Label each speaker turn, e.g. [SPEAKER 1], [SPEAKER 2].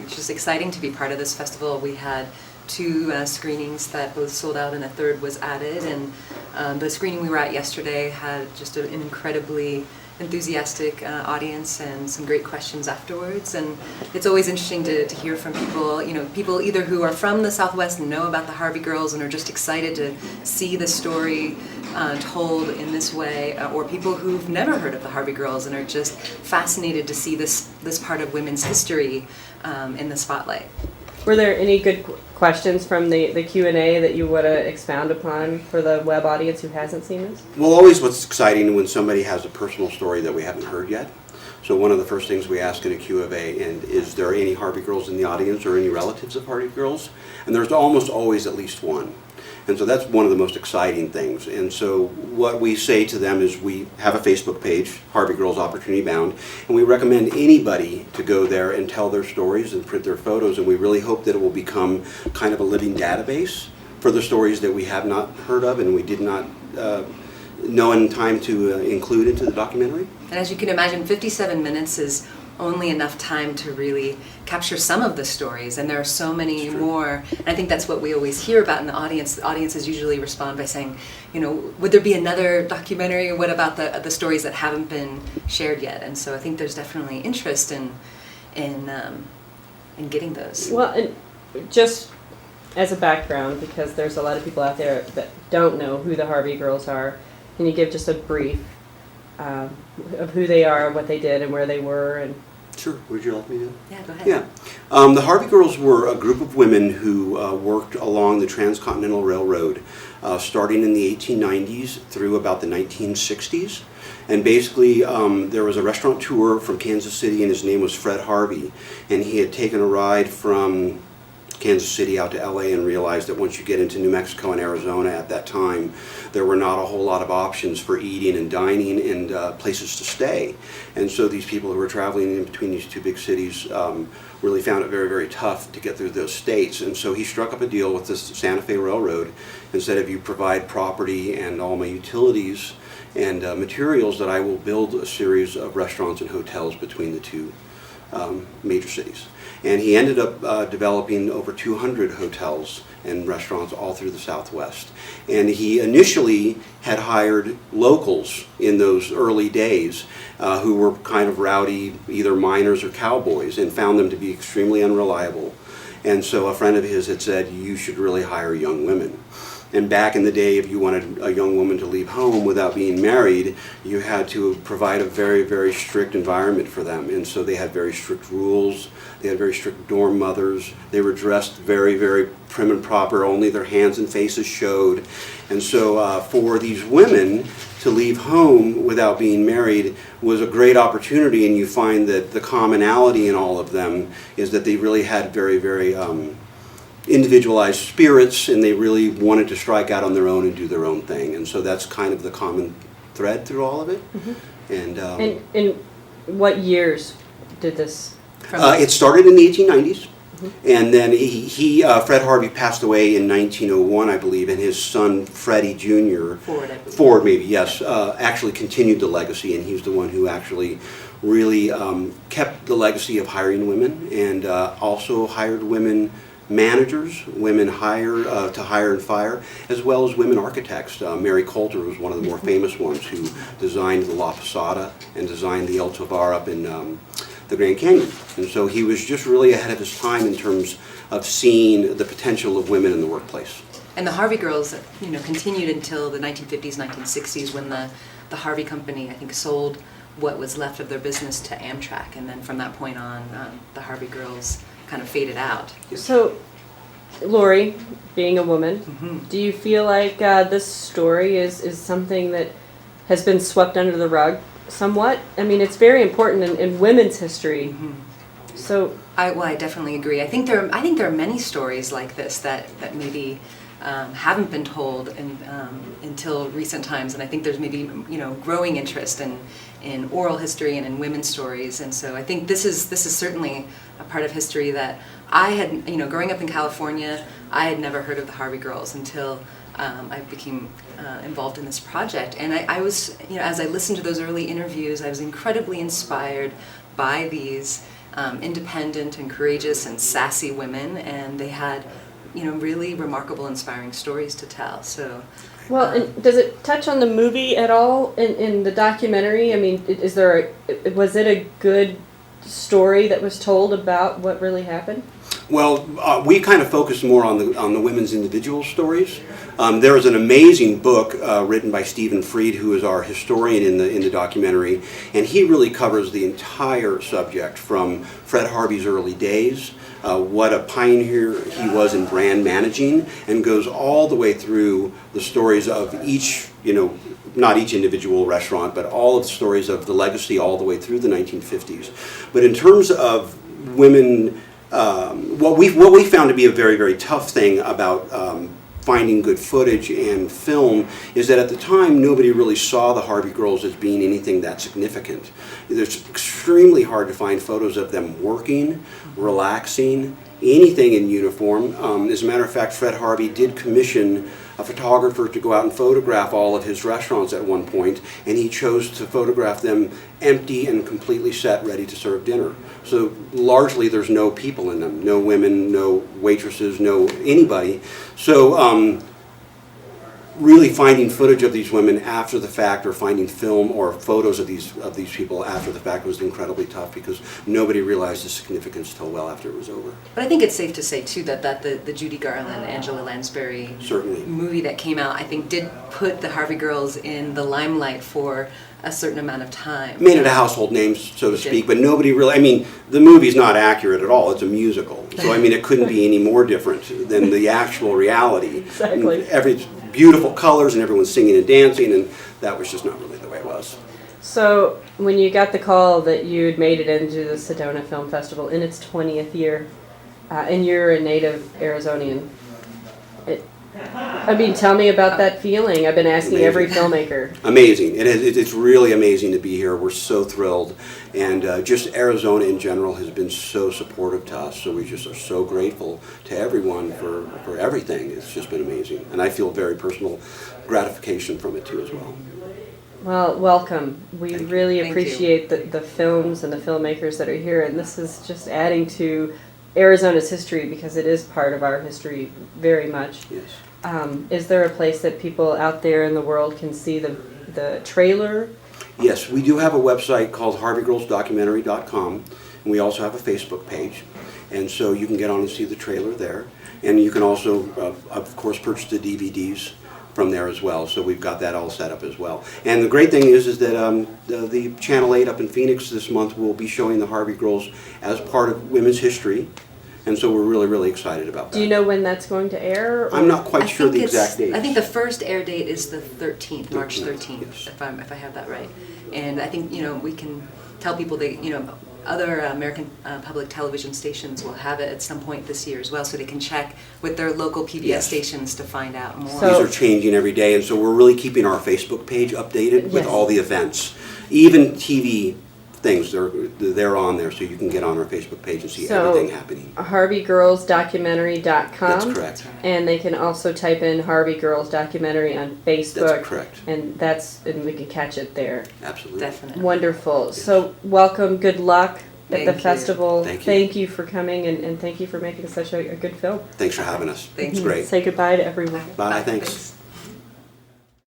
[SPEAKER 1] it's just exciting to be part of this festival. We had two screenings that both sold out, and a third was added. And the screening we were at yesterday had just an incredibly enthusiastic audience and some great questions afterwards. And it's always interesting to hear from people, people either who are from the Southwest and know about the Harvey Girls and are just excited to see the story told in this way, or people who've never heard of the Harvey Girls and are just fascinated to see this part of women's history in the spotlight.
[SPEAKER 2] Were there any good questions from the Q&A that you want to expound upon for the web audience who hasn't seen this?
[SPEAKER 3] Well, always what's exciting when somebody has a personal story that we haven't heard yet. So one of the first things we ask in a Q&A, and is there any Harvey Girls in the audience or any relatives of Harvey Girls? And there's almost always at least one. And so that's one of the most exciting things. And so what we say to them is we have a Facebook page, Harvey Girls Opportunity Bound, and we recommend anybody to go there and tell their stories and print their photos, and we really hope that it will become kind of a living database for the stories that we have not heard of and we did not know in time to include into the documentary.
[SPEAKER 1] And as you can imagine, 57 minutes is only enough time to really capture some of the stories, and there are so many more. And I think that's what we always hear about in the audience. The audiences usually respond by saying, would there be another documentary? What about the stories that haven't been shared yet? And so I think there's definitely interest in getting those.
[SPEAKER 2] Well, and just as a background, because there's a lot of people out there that don't know who the Harvey Girls are, can you give just a brief of who they are, what they did, and where they were? And
[SPEAKER 3] Sure. Would you like me to?
[SPEAKER 1] Yeah, go ahead.
[SPEAKER 3] Yeah. The Harvey Girls were a group of women who worked along the Transcontinental Railroad starting in the 1890s through about the 1960s. And basically, there was a restaurateur from Kansas City, and his name was Fred Harvey. And he had taken a ride from Kansas City out to LA and realized that once you get into New Mexico and Arizona at that time, there were not a whole lot of options for eating and dining and places to stay. And so these people who were traveling in between these two big cities really found it very, very tough to get through those states. And so he struck up a deal with the Santa Fe Railroad and said, if you provide property and all my utilities and materials, that I will build a series of restaurants and hotels between the two major cities. And he ended up developing over 200 hotels and restaurants all through the Southwest. And he initially had hired locals in those early days who were kind of rowdy, either miners or cowboys, and found them to be extremely unreliable. And so a friend of his had said, you should really hire young women. And back in the day, if you wanted a young woman to leave home without being married, you had to provide a very, very strict environment for them. And so they had very strict rules. They had very strict dorm mothers. They were dressed very, very prim and proper. Only their hands and faces showed. And so for these women to leave home without being married was a great opportunity. And you find that the commonality in all of them is that they really had very, very individualized spirits, and they really wanted to strike out on their own and do their own thing. And so that's kind of the common thread through all of it. Mm-hmm. And
[SPEAKER 2] in what years did this
[SPEAKER 3] it started in the 1890s. Mm-hmm. And then Fred Harvey passed away in 1901, I believe, and his son Freddie Jr. Ford, maybe, yes, actually continued the legacy, and he's the one who actually really kept the legacy of hiring women, and also hired women managers, women to hire and fire, as well as women architects. Mary Coulter was one of the more famous ones, who designed the La Posada and designed the El Tovar up in the Grand Canyon. And so he was just really ahead of his time in terms of seeing the potential of women in the workplace.
[SPEAKER 1] And the Harvey Girls, continued until the 1950s, 1960s, when the Harvey Company, I think, sold what was left of their business to Amtrak, and then from that point on, the Harvey Girls kind of faded out.
[SPEAKER 2] So, Lori, being a woman,
[SPEAKER 1] mm-hmm.
[SPEAKER 2] do you feel like this story is something that has been swept under the rug somewhat? I mean, it's very important in women's history.
[SPEAKER 1] Mm-hmm.
[SPEAKER 2] So,
[SPEAKER 1] I definitely agree. I think there are many stories like this that maybe haven't been told until recent times, and I think there's maybe growing interest in oral history and in women's stories. And so I think this is certainly a part of history that I had, growing up in California, I had never heard of the Harvey Girls until I became involved in this project. And I was, as I listened to those early interviews, I was incredibly inspired by these independent and courageous and sassy women, and they had, really remarkable, inspiring stories to tell. So.
[SPEAKER 2] Well, and does it touch on the movie at all in the documentary? I mean, was it a good story that was told about what really happened?
[SPEAKER 3] Well, we kind of focus more on the women's individual stories. There is an amazing book written by Stephen Freed, who is our historian in the documentary, and he really covers the entire subject from Fred Harvey's early days, what a pioneer he was in brand managing, and goes all the way through the stories of each, not each individual restaurant, but all of the stories of the legacy all the way through the 1950s. But in terms of women, what we found to be a very, very tough thing about finding good footage and film is that at the time nobody really saw the Harvey Girls as being anything that significant. It's extremely hard to find photos of them working, relaxing, anything in uniform. As a matter of fact, Fred Harvey did commission a photographer to go out and photograph all of his restaurants at one point, and he chose to photograph them empty and completely set, ready to serve dinner. So largely there's no people in them, no women, no waitresses, no anybody. So really finding footage of these women after the fact, or finding film or photos of these people after the fact, was incredibly tough because nobody realized the significance till well after it was over.
[SPEAKER 1] But I think it's safe to say too that the Judy Garland, Angela Lansbury
[SPEAKER 3] Certainly.
[SPEAKER 1] movie that came out, I think, did put the Harvey Girls in the limelight for a certain amount of time.
[SPEAKER 3] Made it a household name, so to speak, but nobody really, the movie's not accurate at all. It's a musical. So, it couldn't be any more different than the actual reality.
[SPEAKER 2] Exactly.
[SPEAKER 3] Every beautiful colors and everyone's singing and dancing, and that was just not really the way it was.
[SPEAKER 2] So, when you got the call that you'd made it into the Sedona Film Festival in its 20th year, and you're a native Arizonian, tell me about that feeling. I've been asking every filmmaker.
[SPEAKER 3] Amazing. It's really amazing to be here. We're so thrilled. And just Arizona in general has been so supportive to us. So we just are so grateful to everyone for everything. It's just been amazing. And I feel very personal gratification from it too as well.
[SPEAKER 2] Well, welcome. We
[SPEAKER 3] Thank you.
[SPEAKER 2] really
[SPEAKER 1] Thank
[SPEAKER 2] appreciate the films and the filmmakers that are here. And this is just adding to Arizona's history, because it is part of our history very much.
[SPEAKER 3] Yes.
[SPEAKER 2] Is there a place that people out there in the world can see the trailer?
[SPEAKER 3] Yes, we do have a website called HarveyGirlsDocumentary.com, and we also have a Facebook page. And so you can get on and see the trailer there. And you can also, of course, purchase the DVDs from there as well. So we've got that all set up as well. And the great thing is that the Channel 8 up in Phoenix this month will be showing the Harvey Girls as part of women's history. And so we're really, really excited about that.
[SPEAKER 2] Do you know when that's going to air?
[SPEAKER 3] I'm not quite sure the exact date.
[SPEAKER 1] I think the first air date is the 13th, March 13th,
[SPEAKER 3] yes.
[SPEAKER 1] if I have that right. And I think, we can tell people that, other American public television stations will have it at some point this year as well, so they can check with their local PBS
[SPEAKER 3] Yes.
[SPEAKER 1] stations to find out more.
[SPEAKER 2] So-
[SPEAKER 3] These are changing every day, and so we're really keeping our Facebook page updated with
[SPEAKER 2] Yes.
[SPEAKER 3] all the events. Even TV things, they're on there, so you can get on our Facebook page and see everything happening.
[SPEAKER 2] HarveyGirlsDocumentary.com.
[SPEAKER 3] That's correct.
[SPEAKER 2] And they can also type in Harvey Girls Documentary on Facebook.
[SPEAKER 3] That's correct.
[SPEAKER 2] And we can catch it there.
[SPEAKER 3] Absolutely.
[SPEAKER 1] Definitely.
[SPEAKER 2] Wonderful. So welcome, good luck at
[SPEAKER 1] Thank
[SPEAKER 2] the
[SPEAKER 1] you.
[SPEAKER 2] festival.
[SPEAKER 3] Thank you.
[SPEAKER 2] for coming, and thank you for making such a good film.
[SPEAKER 3] Thanks for having us.
[SPEAKER 1] Thank
[SPEAKER 3] It's
[SPEAKER 1] you.
[SPEAKER 3] great.
[SPEAKER 2] Say goodbye to everyone.
[SPEAKER 3] Bye, thanks.
[SPEAKER 1] Thanks.